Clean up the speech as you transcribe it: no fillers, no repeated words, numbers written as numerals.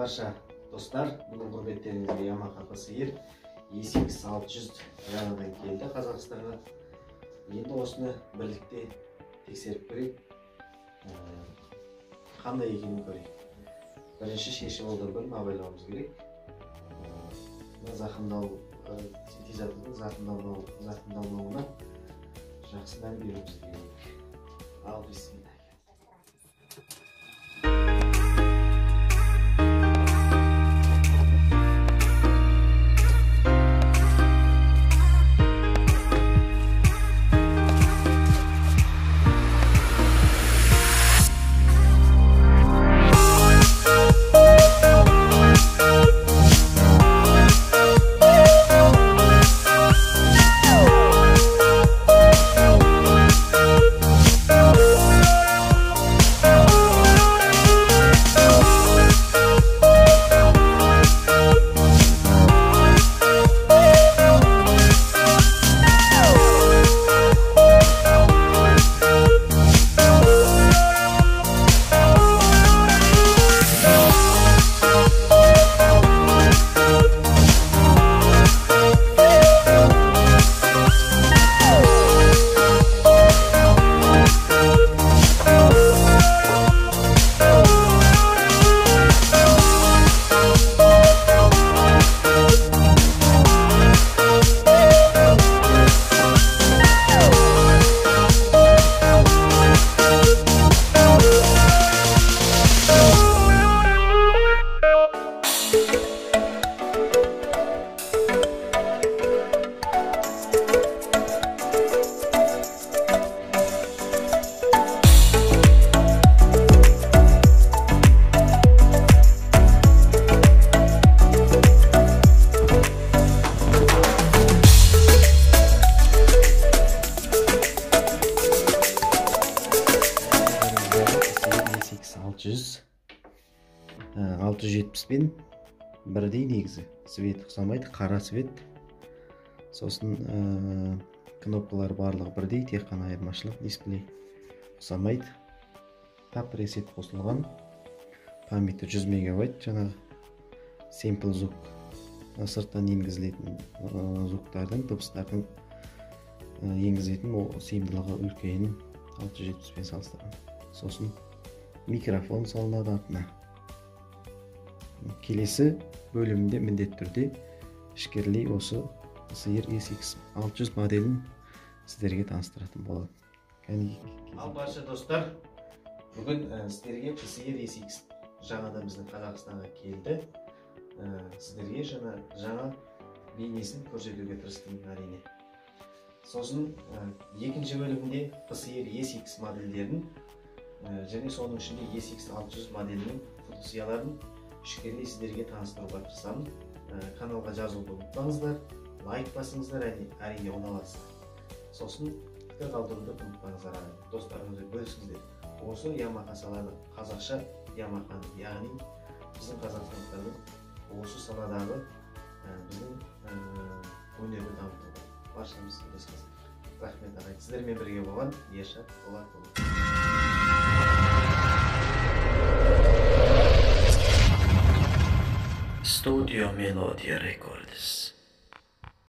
барша достар, бүгін құрметтеріңізге Yamaha PSR E8600 жаңадан келді Қазақстанға. Енді осыны бірлікте тексеріп көрейік, қандай екенін көрейік. Бірінші шешім олдан абайлауымыз керек. Зақымдау синтезатордың зақымдалмауына жақсы мән беруіміз керек. Ал бисмилlah. E8600 бірдей негізі, свет ұқсамайды, қара свет. Сосын кнопкалар барлығы бірдей, тек қана айырмашылық дисплей ұқсамайды. Тап ресет қосылған, памяті 100 мегабайт, жаңағы simple звук, сырттан енгізілетін звуктардың, дыбыстардың енгізетін сыйымдылығы үлкен 670-пен салыстырған. Сосын микрофон салынады артына. Келесі бөлімінде міндетті түрде ішкерлей осы PSR E8600 моделін сіздерге таныстыратын болады. Ал барша достар, бүгін сіздерге PSR E86 жаңадан біздің Қазақстанға келді. Сіздерге жаңа бейнесін көрсетуге тырыстым әрине. Сосын екінші бөлімінде PSR E86 модельдерін және соның ішінде E8600 моделінің функцияларын ішкерлей сіздерге таныстыруға тырысамын. Каналға жазуды ұмытпаңыздар, лайк басыңыздар, әрине ұналасыздар. Сосын пікір қалдыруды ұмытпаңыздар, достарыңызбен бөлісіңіздер. Осы Yamaha саланы, қазақша Yamaha, яғни біздің қазақстандықтардың осы саладағы біздің өнерді дамытуға баршамыз үлес қосайық. Рахмет ағай, сіздермен бірге болған Ершат Болатұлы. Studio Melodia Records.